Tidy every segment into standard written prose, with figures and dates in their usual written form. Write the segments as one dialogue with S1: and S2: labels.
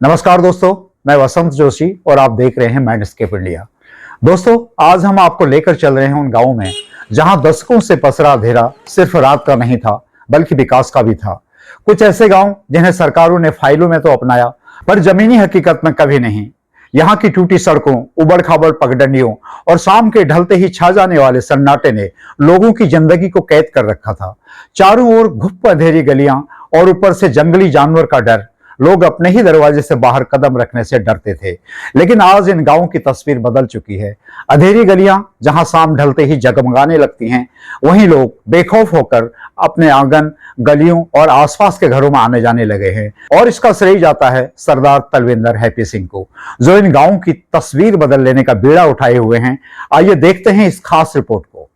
S1: नमस्कार दोस्तों, मैं वसंत जोशी और आप देख रहे हैं माइंडस्केप इंडिया। दोस्तों, आज हम आपको लेकर चल रहे हैं उन गांवों में जहां दशकों से पसरा अंधेरा सिर्फ रात का नहीं था बल्कि विकास का भी था। कुछ ऐसे गांव जिन्हें सरकारों ने फाइलों में तो अपनाया पर जमीनी हकीकत में कभी नहीं। यहाँ की टूटी सड़कों, उबड़ खाबड़ पगडंडियों और शाम के ढलते ही छा जाने वाले सन्नाटे ने लोगों की जिंदगी को कैद कर रखा था। चारों ओर घुप अंधेरी गलियां और ऊपर से जंगली जानवर का डर। लोग अपने ही दरवाजे से बाहर कदम रखने से डरते थे। लेकिन आज इन गांवों की तस्वीर बदल चुकी है। अंधेरी गलियां जहां शाम ढलते ही जगमगाने लगती हैं, वहीं लोग बेखौफ होकर अपने आंगन, गलियों और आसपास के घरों में आने जाने लगे हैं। और इसका श्रेय जाता है सरदार तलविंदर हैप्पी सिंह को, जो इन गांवों की तस्वीर बदल लेने का बीड़ा उठाए हुए हैं। आइए देखते हैं इस खास रिपोर्ट को।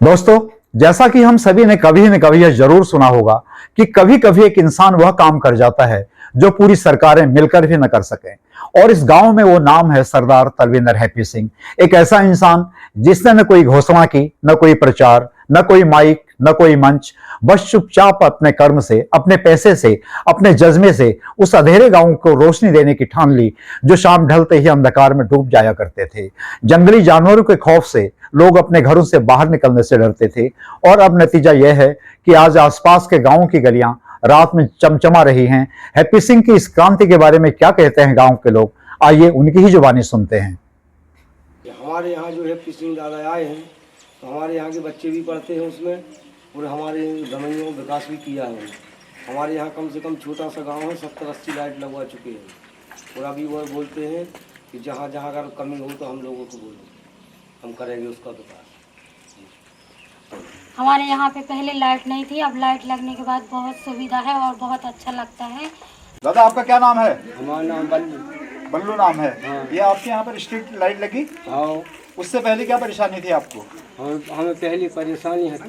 S1: दोस्तों, जैसा कि हम सभी ने कभी न कभी यह जरूर सुना होगा कि कभी कभी एक इंसान वह काम कर जाता है जो पूरी सरकारें मिलकर भी न कर सके। और इस गांव में वो नाम है सरदार तलविंदर हैप्पी सिंह। एक ऐसा इंसान जिसने न कोई घोषणा की, न कोई प्रचार, न कोई माइक, न कोई मंच, बस चुपचाप अपने कर्म से, अपने पैसे से, अपने जज्बे से उस अंधेरे गांव को रोशनी देने की ठान ली जो शाम ढलते ही अंधकार में डूब जाया करते थे। जंगली जानवरों के खौफ से लोग अपने घरों से बाहर निकलने से डरते थे। और अब नतीजा यह है कि आज आसपास के गांवों की गलियां रात में चमचमा रही हैं। हैप्पी सिंह की इस क्रांति के बारे में क्या कहते हैं गांव के लोग, आइए उनकी ही जुबानी सुनते हैं।
S2: हमारे यहाँ जो हैप्पी सिंह दादा आए हैं तो हमारे यहाँ के बच्चे भी पढ़ते हैं उसमें, और हमारे जमीनों में विकास भी किया है। हमारे यहाँ कम से कम छोटा सा गांव है, 70-80 लाइट लगवा चुके हैं। और अभी वो बोलते हैं कि जहाँ जहाँ अगर कमी हो तो हम लोगों को बोलो, हम करेंगे उसका विकास।
S3: हमारे यहाँ पे पहले लाइट नहीं थी, अब लाइट लगने के बाद बहुत सुविधा है और बहुत अच्छा लगता है।
S1: दादा, आपका क्या नाम है?
S2: हमारा नाम बल्लू।
S1: बल्लू नाम है।
S2: हाँ।
S1: ये आपके यहाँ पर स्ट्रीट लाइट लगी?
S2: हाँ,
S1: उससे पहले क्या परेशानी थी आपको?
S2: हमें पहली परेशानी थी,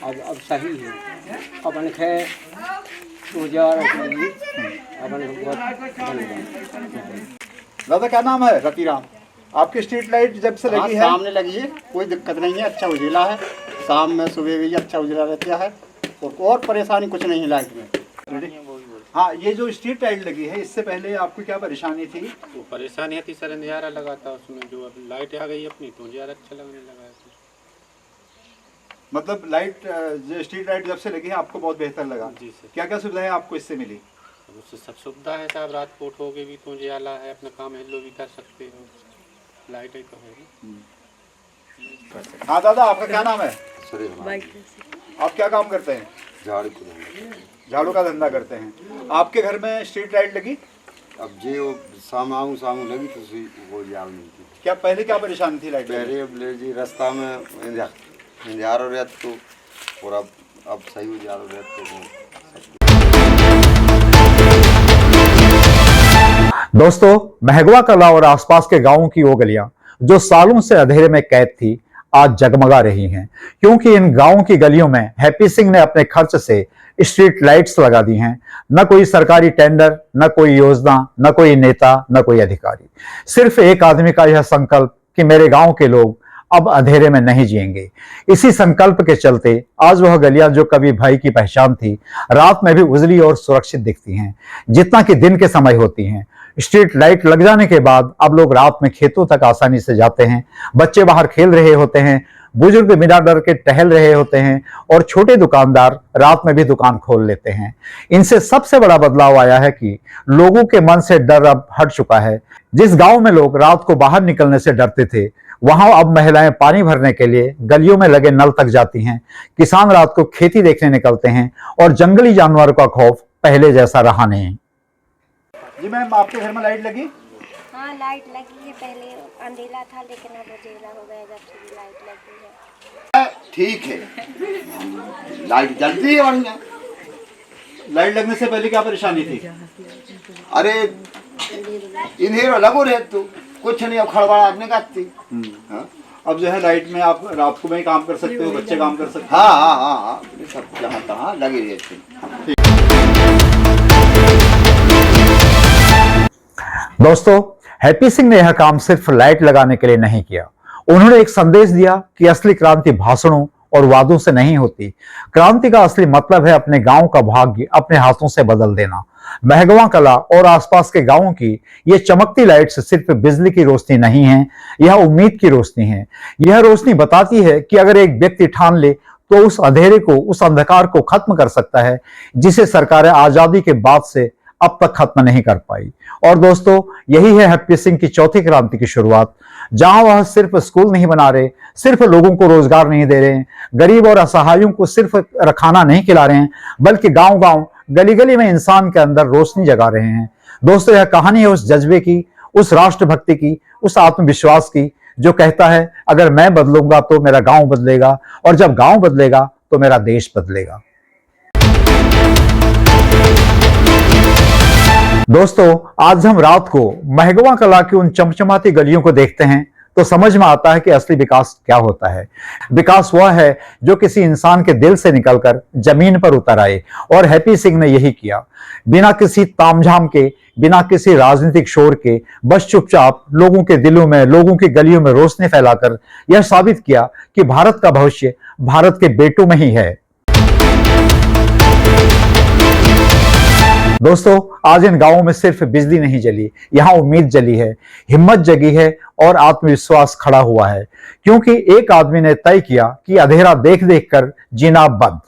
S2: अब सही है। अपन खे
S1: दादा, क्या नाम है? रतीराम। आपकी स्ट्रीट लाइट जब से लगी है?
S4: सामने लगी है, कोई दिक्कत नहीं है, अच्छा उजला है। शाम में सुबह भी अच्छा उजला रहता है और परेशानी कुछ नहीं है लाइट में।
S1: हाँ, ये जो स्ट्रीट लाइट लगी है इससे पहले आपको क्या परेशानी थी?
S5: वो परेशानी थी सर, अंधियारा लगा था उसमें, जो अब लाइट आ गई अपनी तो अंधियारा अच्छा लगने लगा है।
S1: मतलब लाइट, जो स्ट्रीट लाइट जब से लगी है आपको बहुत बेहतर लगा?
S5: जी सर।
S1: क्या क्या सुविधाएं आपको इससे मिली?
S5: उससे सब सुविधा है साहब, रात को उठोगे भी तो उजियाला है, अपना काम हेलो भी कर सकते हो, लाइट ही तो है।
S1: हाँ दादा, आपका क्या नाम है?
S4: सुरेश,
S1: आप क्या काम करते हैं? झाड़ू का धंधा करते हैं। आपके घर में स्ट्रीट लाइट लगी?
S4: अब जो सामू लगी तो वो याद नहीं थी।
S1: क्या पहले क्या परेशानी थी लाइट?
S4: पहले अब ले जी रास्ता में अंधियारा रहता तो, और अब सही उजाला रहता तो।
S1: दोस्तों, महगवा कला और आसपास के गांवों की वो गलियां जो सालों से अंधेरे में कैद थी, आज जगमगा रही हैं, क्योंकि इन गांवों की गलियों में हैप्पी सिंह ने अपने खर्च से स्ट्रीट लाइट्स लगा दी हैं। न कोई सरकारी टेंडर, न कोई योजना, न कोई नेता, न कोई अधिकारी। सिर्फ एक आदमी का यह संकल्प कि मेरे गांव के लोग अब अंधेरे में नहीं जिएंगे। इसी संकल्प के चलते आज वह गलियां जो कभी भय की पहचान थी, रात में भी उजली और सुरक्षित दिखती हैं जितना कि दिन के समय होती हैं। स्ट्रीट लाइट लग जाने के बाद अब लोग रात में खेतों तक आसानी से जाते हैं, बच्चे बाहर खेल रहे होते हैं, बुजुर्ग बिना डर के टहल रहे होते हैं और छोटे दुकानदार रात में भी दुकान खोल लेते हैं। इनसे सबसे बड़ा बदलाव आया है कि लोगों के मन से डर अब हट चुका है। जिस गांव में लोग रात को बाहर निकलने से डरते थे, वहां अब महिलाएं पानी भरने के लिए गलियों में लगे नल तक जाती हैं, किसान रात को खेती देखने निकलते हैं और जंगली जानवरों का खौफ पहले जैसा रहा नहीं। जी मैम, आपके घर में लाइट लगी?
S3: हाँ, लाइट लगी है। पहले अंधेरा था लेकिन अब उजाला हो गया जब से लाइट लगी है।
S4: ठीक है, लाइट जलती है बढ़िया।
S1: लाइट लगने से पहले क्या परेशानी थी?
S4: अरे इन्हें लगो रहे तो कुछ नहीं, अब खड़बड़ा आपने करती।
S1: अब जो है लाइट में आप रात को में काम कर सकते हो, बच्चे काम कर सकते हो।
S4: हाँ, सब जहाँ तहाँ लगे रहते।
S1: दोस्तों, हैप्पी सिंह ने यह काम सिर्फ लाइट लगाने के लिए नहीं किया। उन्होंने एक संदेश दिया कि असली क्रांति भाषणों और वादों से नहीं होती। क्रांति का असली मतलब है अपने गांव का भाग्य अपने हाथों से बदल देना। महगवा कला और आसपास के गांवों की ये चमकती लाइट्स सिर्फ बिजली की रोशनी नहीं है, यह उम्मीद की रोशनी है। यह रोशनी बताती है कि अगर एक व्यक्ति ठान ले तो उस अंधेरे को, उस अंधकार को खत्म कर सकता है जिसे सरकारें आजादी के बाद से अब तक खत्म नहीं कर पाई। और दोस्तों, यही है हैप्पी सिंह की चौथी क्रांति की शुरुआत, जहां वह सिर्फ स्कूल नहीं बना रहे, सिर्फ लोगों को रोजगार नहीं दे रहे हैं, गरीब और असहायों को सिर्फ खाना नहीं खिला रहे हैं, बल्कि गांव गांव, गली गली में इंसान के अंदर रोशनी जगा रहे हैं। दोस्तों, यह कहानी है उस जज्बे की, उस राष्ट्रभक्ति की, उस आत्मविश्वास की जो कहता है अगर मैं बदलूंगा तो मेरा गांव बदलेगा, और जब गांव बदलेगा तो मेरा देश बदलेगा। दोस्तों, आज हम रात को महगवा कला की उन चमचमाती गलियों को देखते हैं तो समझ में आता है कि असली विकास क्या होता है। विकास वह है जो किसी इंसान के दिल से निकलकर जमीन पर उतर आए, और हैप्पी सिंह ने यही किया। बिना किसी तामझाम के, बिना किसी राजनीतिक शोर के, बस चुपचाप लोगों के दिलों में, लोगों की गलियों में रोशनी फैलाकर यह साबित किया कि भारत का भविष्य भारत के बेटों में ही है। दोस्तों, आज इन गांवों में सिर्फ बिजली नहीं जली, यहां उम्मीद जली है, हिम्मत जगी है और आत्मविश्वास खड़ा हुआ है, क्योंकि एक आदमी ने तय किया कि अंधेरा देख देख कर जीना बंद।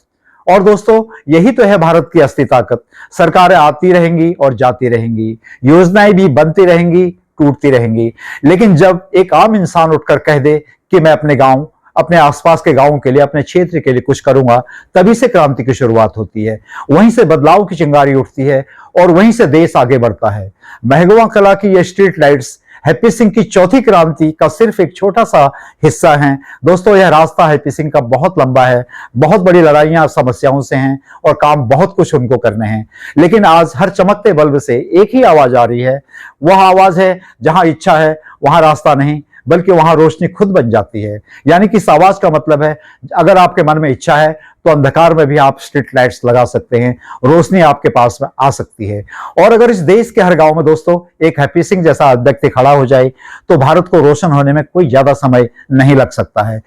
S1: और दोस्तों, यही तो है भारत की असली ताकत। सरकारें आती रहेंगी और जाती रहेंगी, योजनाएं भी बनती रहेंगी, टूटती रहेंगी, लेकिन जब एक आम इंसान उठकर कह दे कि मैं अपने गांव, अपने आसपास के गांवों के लिए, अपने क्षेत्र के लिए कुछ करूंगा, तभी से क्रांति की शुरुआत होती है। वहीं से बदलाव की चिंगारी उठती है और वहीं से देश आगे बढ़ता है। महगवा कला की ये स्ट्रीट लाइट्स हैप्पी सिंह की चौथी क्रांति का सिर्फ एक छोटा सा हिस्सा हैं। दोस्तों, यह रास्ता हैप्पी सिंह का बहुत लंबा है, बहुत बड़ी लड़ाइयां और समस्याओं से हैं और काम बहुत कुछ उनको करने हैं, लेकिन आज हर चमकते बल्ब से एक ही आवाज आ रही है। वह आवाज है, जहां इच्छा है वहां रास्ता नहीं, बल्कि वहां रोशनी खुद बन जाती है। यानी कि इस आवाज का मतलब है, अगर आपके मन में इच्छा है तो अंधकार में भी आप स्ट्रीट लाइट्स लगा सकते हैं, रोशनी आपके पास में आ सकती है। और अगर इस देश के हर गांव में दोस्तों एक हैप्पी सिंह जैसा व्यक्ति खड़ा हो जाए तो भारत को रोशन होने में कोई ज्यादा समय नहीं लग सकता है।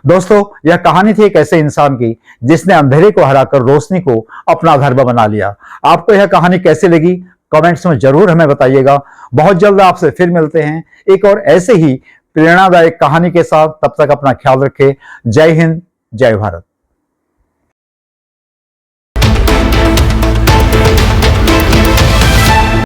S1: दोस्तों, यह कहानी थी एक ऐसे इंसान की जिसने अंधेरे को हराकर रोशनी को अपना धर्म बना लिया। आपको यह कहानी कैसी लगी कमेंट्स में जरूर हमें बताइएगा। बहुत जल्द आपसे फिर मिलते हैं एक और ऐसे ही प्रेरणादायक कहानी के साथ। तब तक अपना ख्याल रखें। जय हिंद, जय भारत।